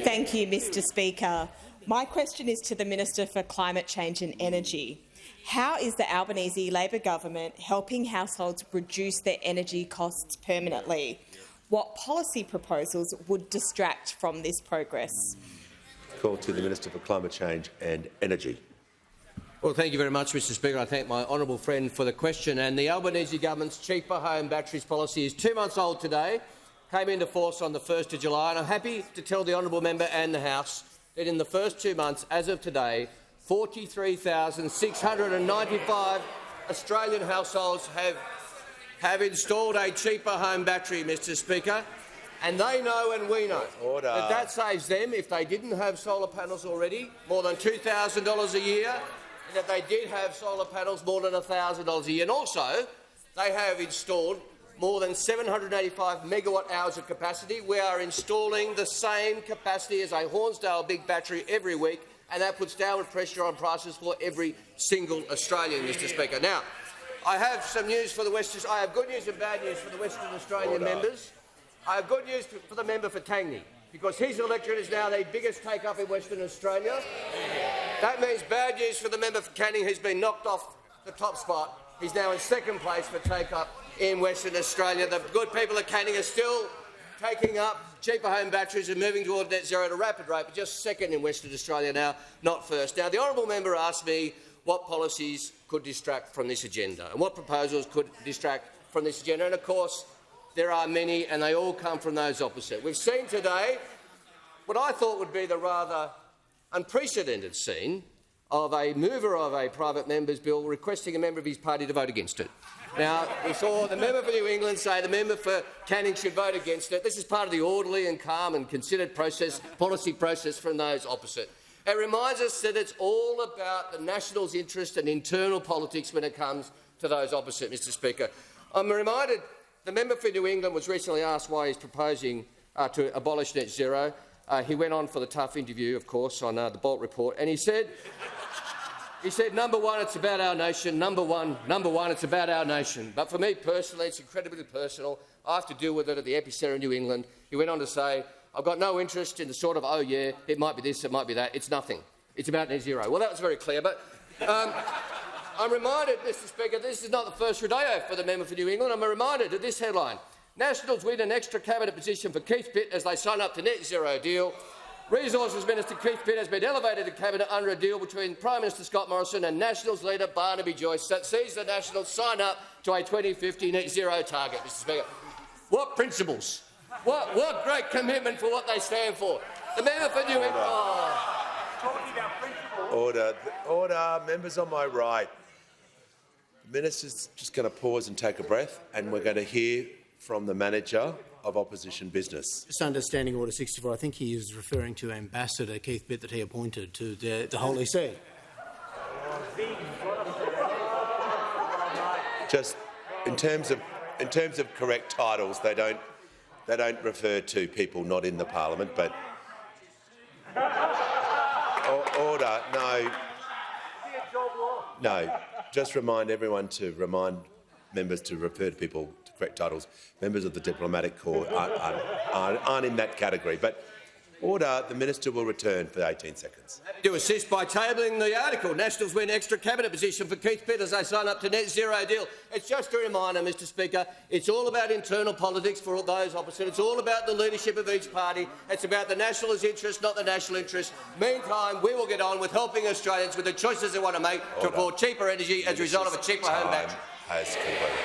Thank you, Mr Speaker. My question is to the Minister for Climate Change and Energy. How is the Albanese Labor government helping households reduce their energy costs permanently? What policy proposals would distract from this progress? Call to the Minister for Climate Change and Energy. Well, thank you very much, Mr Speaker. I thank my honourable friend for the question. And the Albanese government's cheaper home batteries policy is 2 months old today, came into force on the 1st of July, and I'm happy to tell the honourable member and the House that in the first 2 months, as of today, 43,695 Australian households have installed a cheaper home battery, Mr Speaker, and they know and we know that saves them, if they didn't have solar panels already, more than $2,000 a year, and if they did have solar panels, more than $1,000 a year. And also, they have installed more than 785 megawatt-hours of capacity. We are installing the same capacity as a Hornsdale big battery every week, and that puts downward pressure on prices for every single Australian, Mr Speaker. Now, I have some news for the Western. I have good news and bad news for the Western Australian members. I have good news for the member for Tangney, because his electorate is now the biggest take-up in Western Australia. That means bad news for the member for Canning, who's been knocked off the top spot. He's now in second place for take-up in Western Australia. The good people of Canning are still taking up cheaper home batteries and moving toward net zero at a rapid rate, but just second in Western Australia now, not first. Now, the honourable member asked me what policies could distract from this agenda and what proposals could distract from this agenda. And, of course, there are many, and they all come from those opposite. We've seen today what I thought would be the rather unprecedented scene of a mover of a private member's bill requesting a member of his party to vote against it. Now, we saw the member for New England say the member for Canning should vote against it. This is part of the orderly and calm and considered policy process from those opposite. It reminds us that it's all about the Nationals' interest and internal politics when it comes to those opposite, Mr Speaker. I'm reminded the member for New England was recently asked why he's proposing to abolish net zero. He went on for the tough interview, of course, on the Bolt report, and he said, number one, it's about our nation. Number one, it's about our nation. But for me personally, it's incredibly personal. I have to deal with it at the epicentre in New England. He went on to say, I've got no interest in the sort of, oh yeah, it might be this, it might be that. It's nothing. It's about net zero. Well, that was very clear, but I'm reminded, Mr Speaker, this is not the first rodeo for the member for New England. I'm reminded of this headline. Nationals win an extra cabinet position for Keith Pitt as they sign up to net zero deal. Resources Minister Chris Bowen has been elevated to cabinet under a deal between Prime Minister Scott Morrison and Nationals leader Barnaby Joyce that sees the Nationals sign up to a 2050 net zero target, Mr Speaker. What principles? What great commitment for what they stand for. The member for New England. Order. Members on my right. The Minister's just going to pause and take a breath, and we're going to hear from the manager of opposition business. Just understanding Order 64, I think he is referring to Ambassador Keith Pitt that he appointed to the Holy See. Just in terms of correct titles, they don't refer to people not in the parliament. But order, no. Just remind members to refer to people to correct titles. Members of the diplomatic corps aren't in that category. But order. The minister will return for 18 seconds. To assist by tabling the article. Nationals win extra cabinet position for Keith Pitt as they sign up to net zero deal. It's just a reminder, Mr Speaker, it's all about internal politics for those opposite. It's all about the leadership of each party. It's about the Nationals' interest, not the national interest. Meantime, we will get on with helping Australians with the choices they want to make to afford cheaper energy as a result of a cheaper home battery. Has concluded.